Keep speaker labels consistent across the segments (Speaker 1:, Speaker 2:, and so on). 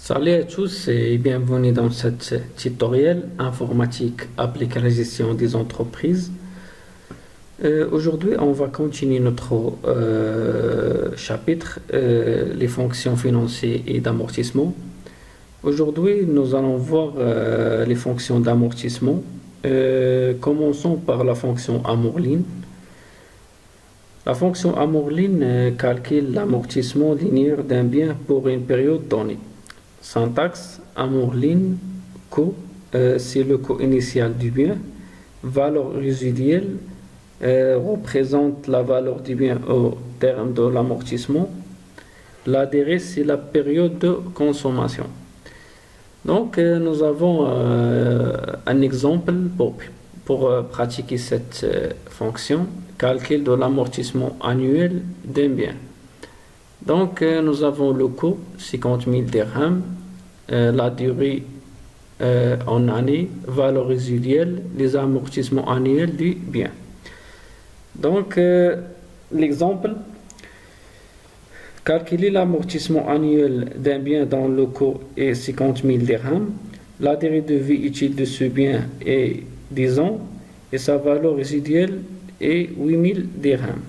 Speaker 1: Salut à tous et bienvenue dans cet tutoriel informatique appliqué à la gestion des entreprises. Aujourd'hui, on va continuer notre chapitre, les fonctions financières et d'amortissement. Aujourd'hui, nous allons voir les fonctions d'amortissement. Commençons par la fonction amorline. La fonction amorline calcule l'amortissement linéaire d'un bien pour une période donnée. Syntaxe, amorline, coût, c'est le coût initial du bien. Valeur résiduelle représente la valeur du bien au terme de l'amortissement. La durée, c'est la période de consommation. Donc, nous avons un exemple pour pratiquer cette fonction, calcul de l'amortissement annuel d'un bien. Donc, nous avons le coût, 50 000 dirhams, la durée en année, valeur résiduelle, les amortissements annuels du bien. Donc, l'exemple, calculer l'amortissement annuel d'un bien dont le coût est 50 000 dirhams, la durée de vie utile de ce bien est 10 ans et sa valeur résiduelle est 8 000 dirhams.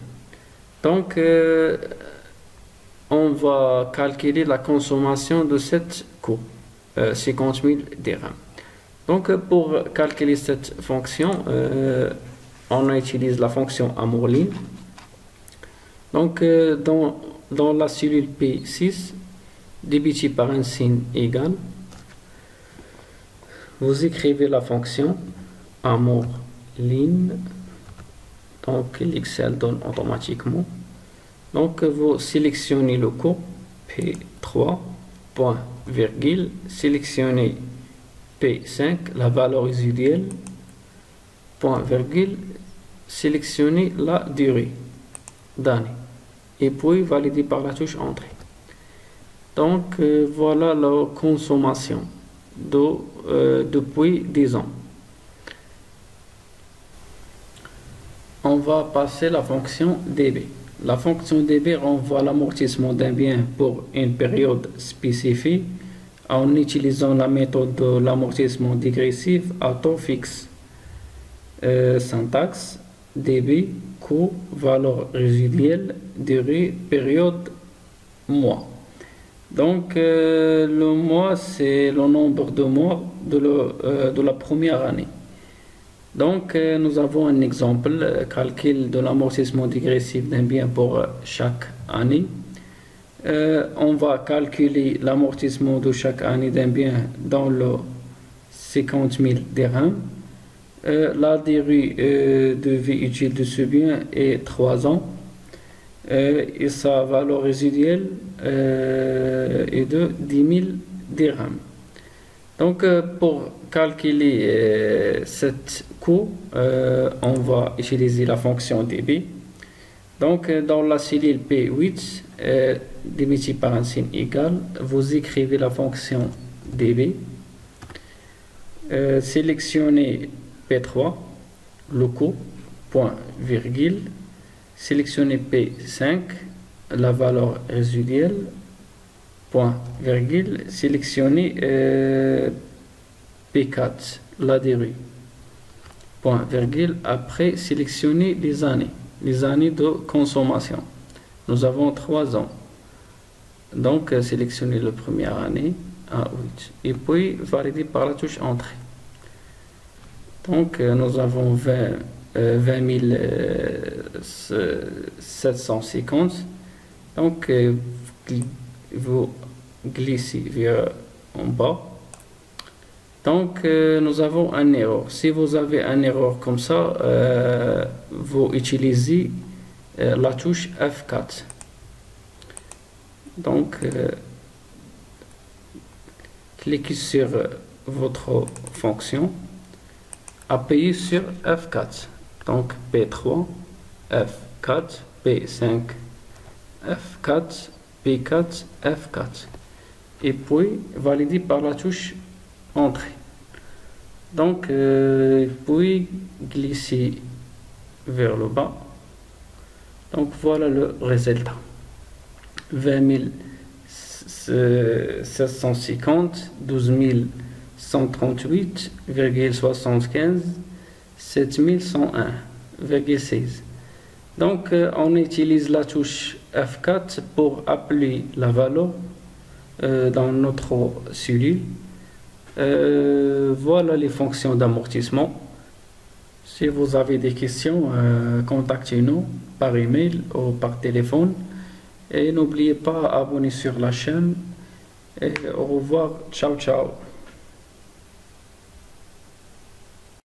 Speaker 1: Donc, on va calculer la consommation de cette coût, 50 000 dirhams. Donc, pour calculer cette fonction, on utilise la fonction amorline. Donc, dans la cellule P6, débité par un signe égal, vous écrivez la fonction amorline. Donc, l'Excel donne automatiquement. Donc, vous sélectionnez le coût P3, point, virgule, sélectionnez P5, la valeur résiduelle, point, virgule, sélectionnez la durée d'année et puis valider par la touche Entrée. Donc, voilà la consommation depuis 10 ans. On va passer la fonction DB. La fonction DB renvoie l'amortissement d'un bien pour une période spécifique en utilisant la méthode de l'amortissement dégressif à taux fixe. Syntaxe, DB, coût, valeur résiduelle, durée, période, mois. Donc, le mois, c'est le nombre de mois de la première année. Donc, nous avons un exemple, calcul de l'amortissement dégressif d'un bien pour chaque année. On va calculer l'amortissement de chaque année d'un bien dans le 50 000 dirhams. La durée de vie utile de ce bien est 3 ans et sa valeur résiduelle est de 10 000 dirhams. Donc, pour calculer cette coût, on va utiliser la fonction DB. Donc, dans la cellule P8, délimité par un signe égal, vous écrivez la fonction DB. Sélectionnez P3, le coût, point, virgule. Sélectionnez P5, la valeur résiduelle, point, virgule, sélectionnez P4, la durée, point, virgule, après sélectionnez les années de consommation. Nous avons 3 ans. Donc, sélectionnez la première année à 8 et puis valider par la touche Entrée. Donc, nous avons 20 750. Donc, vous glissez vers en bas. Donc, nous avons un erreur. Si vous avez un erreur comme ça, vous utilisez la touche F4. Donc, cliquez sur votre fonction, appuyez sur F4. Donc, P3, F4, P5, F4, P4, F4. Et puis, valider par la touche Entrée. Donc, puis glisser vers le bas. Donc, voilà le résultat. 20 750 12138,75 7101,6. Donc, on utilise la touche F4 pour appeler la valeur dans notre cellule. Voilà les fonctions d'amortissement. Si vous avez des questions, contactez-nous par email ou par téléphone. Et n'oubliez pas d'abonner sur la chaîne. Et au revoir. Ciao, ciao.